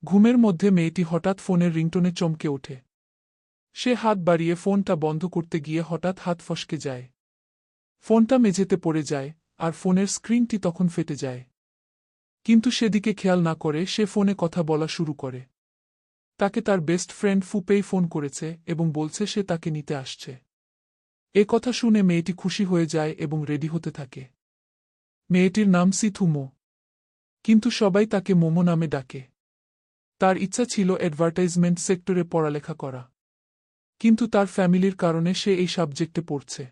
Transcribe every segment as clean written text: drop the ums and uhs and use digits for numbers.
ঘুমের মধ্যে মেয়েটি হঠাৎ ফোনের রিংটোনে চমকে ওঠে। সে হাত বাড়িয়ে ফোনটা বন্ধ করতে গিয়ে হঠাৎ হাত ফসকে যায়। ফোনটা মেঝেতে পড়ে যায়, আর ফোনের স্ক্রিনটি তখন ফেটে যায়। কিন্তু সেদিকে খেয়াল না করে সে ফোনে কথা বলা শুরু করে। তাকে তার বেস্ট ফ্রেন্ড ফুপেই ফোন করেছে এবং বলছে সে তাকে নিতে আসছে। এ কথা শুনে মেয়েটি খুশি হয়ে যায় এবং রেডি হতে থাকে। মেয়েটির নাম সিথুমো, কিন্তু সবাই তাকে মোমো নামে ডাকে। তার ইচ্ছা ছিল অ্যাডভার্টাইজমেন্ট সেক্টরে পড়ালেখা করা, কিন্তু তার ফ্যামিলির কারণে সে এই সাবজেক্টে পড়ছে।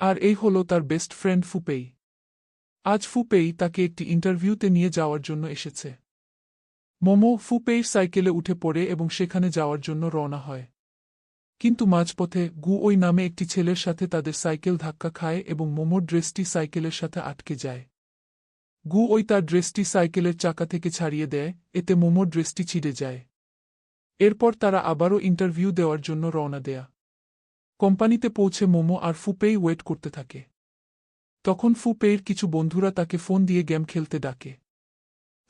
আর এই হলো তার বেস্ট ফ্রেন্ড ফুপেই। আজ ফুপেই তাকে একটি ইন্টারভিউতে নিয়ে যাওয়ার জন্য এসেছে। মোমো ফুপেইর সাইকেলে উঠে পড়ে এবং সেখানে যাওয়ার জন্য রওনা হয়। কিন্তু মাঝপথে ওই নামে একটি ছেলের সাথে তাদের সাইকেল ধাক্কা খায় এবং মোমোর ড্রেসটি সাইকেলের সাথে আটকে যায়। ওই তার ড্রেসটি সাইকেলের চাকা থেকে ছাড়িয়ে দেয়, এতে মোমোর ড্রেসটি ছিঁড়ে যায়। এরপর তারা আবারও ইন্টারভিউ দেওয়ার জন্য রওনা দেয়া। কোম্পানিতে পৌঁছে মোমো আর ফুপেই ওয়েট করতে থাকে। তখন ফুপেইর কিছু বন্ধুরা তাকে ফোন দিয়ে গেম খেলতে ডাকে।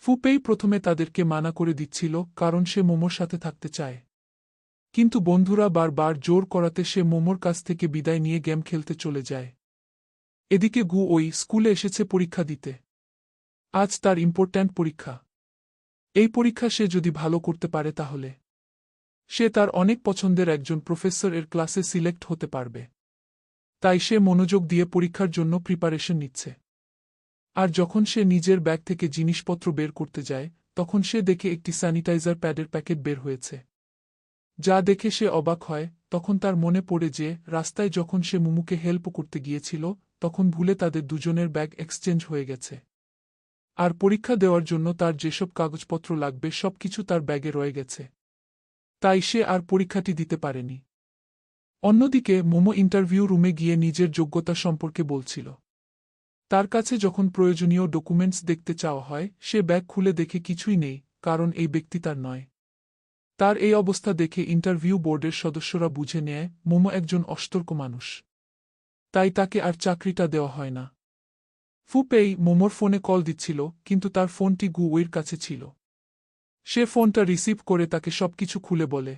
ফুপেই প্রথমে তাদেরকে মানা করে দিচ্ছিল কারণ সে মোমোর সাথে থাকতে চায়। কিন্তু বন্ধুরা বারবার জোর করাতে সে মোমোর কাছ থেকে বিদায় নিয়ে গেম খেলতে চলে যায়। এদিকে ওই স্কুলে এসেছে পরীক্ষা দিতে। আজ তার ইম্পর্ট্যান্ট পরীক্ষা। এই পরীক্ষা সে যদি ভালো করতে পারে তাহলে সে তার অনেক পছন্দের একজন প্রফেসর এর ক্লাসে সিলেক্ট হতে পারবে। তাই সে মনোযোগ দিয়ে পরীক্ষার জন্য প্রিপারেশন নিচ্ছে। আর যখন সে নিজের ব্যাগ থেকে জিনিসপত্র বের করতে যায়, তখন সে দেখে একটি স্যানিটাইজার প্যাডের প্যাকেট বের হয়েছে। যা দেখে সে অবাক হয়। তখন তার মনে পড়ে যে রাস্তায় যখন সে মুমুকে হেল্প করতে গিয়েছিল, তখন ভুলে তাদের দুজনের ব্যাগ এক্সচেঞ্জ হয়ে গেছে। আর পরীক্ষা দেওয়ার জন্য তার যেসব কাগজপত্র লাগবে সবকিছু তার ব্যাগে রয়ে গেছে। তাই সে আর পরীক্ষাটি দিতে পারেনি। অন্যদিকে মোমো ইন্টারভিউ রুমে গিয়ে নিজের যোগ্যতা সম্পর্কে বলছিল। তার কাছে যখন প্রয়োজনীয় ডকুমেন্টস দেখতে চাওয়া হয়, সে ব্যাগ খুলে দেখে কিছুই নেই, কারণ এই ব্যক্তি তার নয়। তার এই অবস্থা দেখে ইন্টারভিউ বোর্ডের সদস্যরা বুঝে নেয় মোমো একজন অসতর্ক মানুষ। তাই তাকে আর চাকরিটা দেওয়া হয় না। ফুপেই মোমোর ফোনে কল দিচ্ছিল, কিন্তু তার ফোনটি ওইর কাছে ছিল। সে ফোনটা রিসিভ করে তাকে সবকিছু খুলে বলে।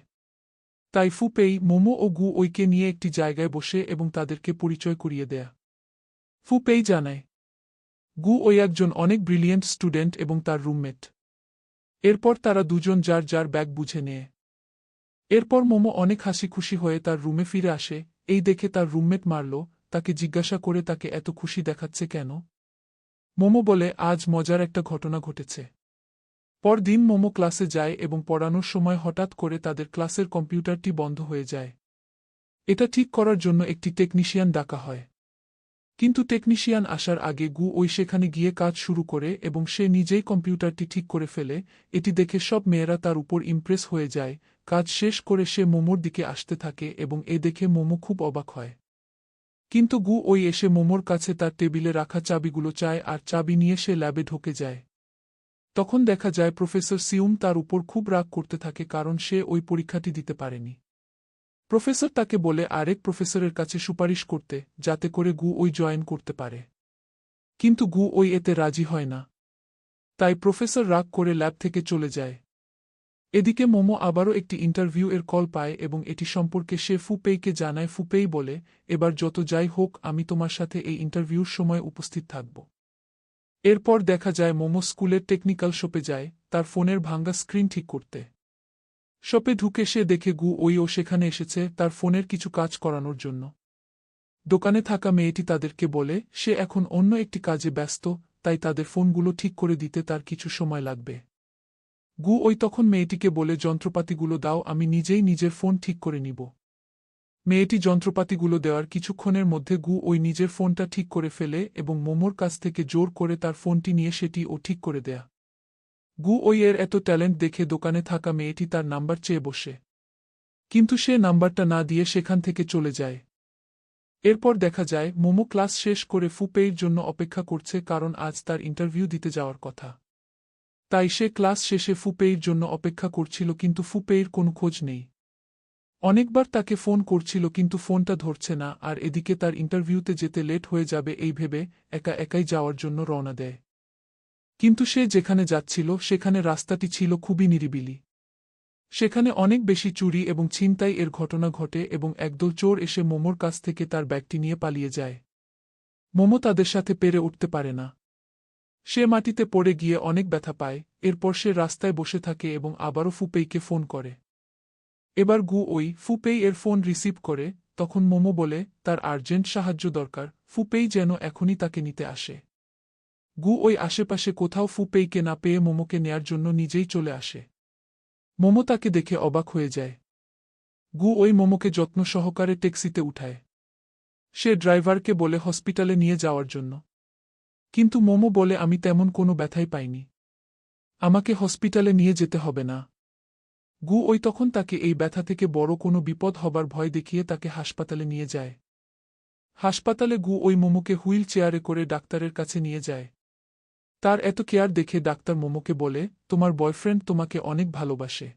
তাই ফুপেই মোমো ও ওইকে নিয়ে একটি জায়গায় বসে এবং তাদেরকে পরিচয় করিয়ে দেয়া। ফুপেই জানায় ওই একজন অনেক ব্রিলিয়েন্ট স্টুডেন্ট এবং তার রুমমেট। এরপর তারা দুজন যার যার ব্যাগ বুঝে নেয়। এরপর মোমো অনেক হাসি খুশি হয়ে তার রুমে ফিরে আসে। এই দেখে তার রুমমেট মারল, তাকে জিজ্ঞাসা করে তাকে এত খুশি দেখাচ্ছে কেন। মোমো বলে আজ মজার একটা ঘটনা ঘটেছে। পরদিন মোমো ক্লাসে যায় এবং পড়ানোর সময় হঠাৎ করে তাদের ক্লাসের কম্পিউটারটি বন্ধ হয়ে যায়। এটা ঠিক করার জন্য একটি টেকনিশিয়ান ডাকা হয়। কিন্তু টেকনিশিয়ান আসার আগে ওই সেখানে গিয়ে কাজ শুরু করে এবং সে নিজেই কম্পিউটারটি ঠিক করে ফেলে। এটি দেখে সব মেয়েরা তার উপর ইমপ্রেস হয়ে যায়। কাজ শেষ করে সে মোমোর দিকে আসতে থাকে এবং এ দেখে মোমো খুব অবাক হয়। কিন্তু ওই এসে মোমোর কাছে তার টেবিলে রাখা চাবিগুলো চায় আর চাবি নিয়ে সে ল্যাবে ঢোকে যায়। তখন দেখা যায় প্রফেসর সিউম তার উপর খুব রাগ করতে থাকে কারণ সে ওই পরীক্ষাটি দিতে পারেনি। প্রফেসর তাকে বলে আরেক প্রফেসরের কাছে সুপারিশ করতে, যাতে করে ওই জয়েন করতে পারে। কিন্তু ওই এতে রাজি হয় না। তাই প্রফেসর রাগ করে ল্যাব থেকে চলে যায়। এদিকে মোমো আবারও একটি ইন্টারভিউ এর কল পায় এবং এটি সম্পর্কে সে ফুপেইকে জানায়। ফুপেই বলে, এবার যত যাই হোক আমি তোমার সাথে এই ইন্টারভিউর সময় উপস্থিত থাকব। এরপর দেখা যায় মোমো স্কুলের টেকনিক্যাল শপে যায় তার ফোনের ভাঙ্গা স্ক্রিন ঠিক করতে। শপে ঢুকে সে দেখে ওইও সেখানে এসেছে তার ফোনের কিছু কাজ করানোর জন্য। দোকানে থাকা মেয়েটি তাদেরকে বলে সে এখন অন্য একটি কাজে ব্যস্ত, তাই তাদের ফোনগুলো ঠিক করে দিতে তার কিছু সময় লাগবে। ওই তখন মেয়েটিকে বলে যন্ত্রপাতিগুলো দাও, আমি নিজেই নিজের ফোন ঠিক করে নিব। মেয়েটি যন্ত্রপাতিগুলো দেওয়ার কিছুক্ষণের মধ্যে ওই নিজের ফোনটা ঠিক করে ফেলে এবং মোমোর কাছ থেকে জোর করে তার ফোনটি নিয়ে সেটি ও ঠিক করে দেয়া। ওই এর এত ট্যালেন্ট দেখে দোকানে থাকা মেয়েটি তার নাম্বার চেয়ে বসে। কিন্তু সে নাম্বারটা না দিয়ে সেখান থেকে চলে যায়। এরপর দেখা যায় মোমো ক্লাস শেষ করে ফুপেইর জন্য অপেক্ষা করছে কারণ আজ তার ইন্টারভিউ দিতে যাওয়ার কথা। তাই সে ক্লাস শেষে ফুপেইর জন্য অপেক্ষা করছিল, কিন্তু ফুপেইর কোনো খোঁজ নেই। অনেকবার তাকে ফোন করছিল কিন্তু ফোনটা ধরছে না, আর এদিকে তার ইন্টারভিউতে যেতে লেট হয়ে যাবে এই ভেবে একা একাই যাওয়ার জন্য রওনা দেয়। কিন্তু সে যেখানে যাচ্ছিল সেখানে রাস্তাটি ছিল খুবই নিরিবিলি। সেখানে অনেক বেশি চুরি এবং ছিনতাই এর ঘটনা ঘটে এবং একদল চোর এসে মোমোর কাছ থেকে তার ব্যাগটি নিয়ে পালিয়ে যায়। মোমো তাদের সাথে পেরে উঠতে পারে না। সে মাটিতে পড়ে গিয়ে অনেক ব্যথা পায়। এরপর সে রাস্তায় বসে থাকে এবং আবারও ফুপেইকে ফোন করে। এবার গু ওই ফুপেই এর ফোন রিসিভ করে। তখন মোমো বলে তার আর্জেন্ট সাহায্য দরকার, ফুপেই যেন এখনই তাকে নিতে আসে। গু ওই আশেপাশে কোথাও ফুপেইকে না পেয়ে মোমোকে নেয়ার জন্য নিজেই চলে আসে। মোমো তাকে দেখে অবাক হয়ে যায়। গু ওই মোমোকে যত্ন সহকারে ট্যাক্সিতে উঠায়। সে ড্রাইভারকে বলে হসপিটালে নিয়ে যাওয়ার জন্য। কিন্তু মোমো বলে আমি তেমন কোনো ব্যথাই পাইনি। আমাকে হসপিটালে নিয়ে যেতে হবে না। গু ওই তখন তাকে এই ব্যথা থেকে বড় কোনো বিপদ হবার ভয় দেখিয়ে তাকে হাসপাতালে নিয়ে যায়। হাসপাতালে গু ওই মোমোকে হুইল চেয়ারে করে ডাক্তারের কাছে নিয়ে যায়। তার এত কেয়ার দেখে ডাক্তার মোমোকে বলে, তোমার বয়ফ্রেন্ড তোমাকে অনেক ভালোবাসে।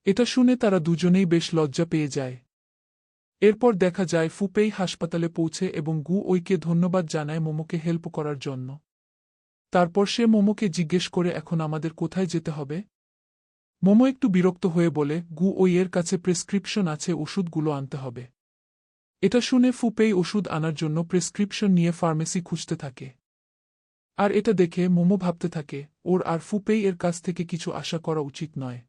এটা শুনে তারা দুজনেই বেশ লজ্জা পেয়ে যায়। এরপর দেখা যায় ফুপেই হাসপাতালে পৌঁছে এবং গু ওইকে ধন্যবাদ জানায় মোমোকে হেল্প করার জন্য। তারপর সে মোমোকে জিজ্ঞেস করে এখন আমাদের কোথায় যেতে হবে। মোমো একটু বিরক্ত হয়ে বলে গু ওই এর কাছে প্রেসক্রিপশন আছে, ওষুধগুলো আনতে হবে। এটা শুনে ফুপেই ওষুধ আনার জন্য প্রেসক্রিপশন নিয়ে ফার্মেসি খুঁজতে থাকে। আর এটা দেখে মোমো ভাবতে থাকে ওর আর ফুপেই এর কাছ থেকে কিছু আশা করা উচিত নয়।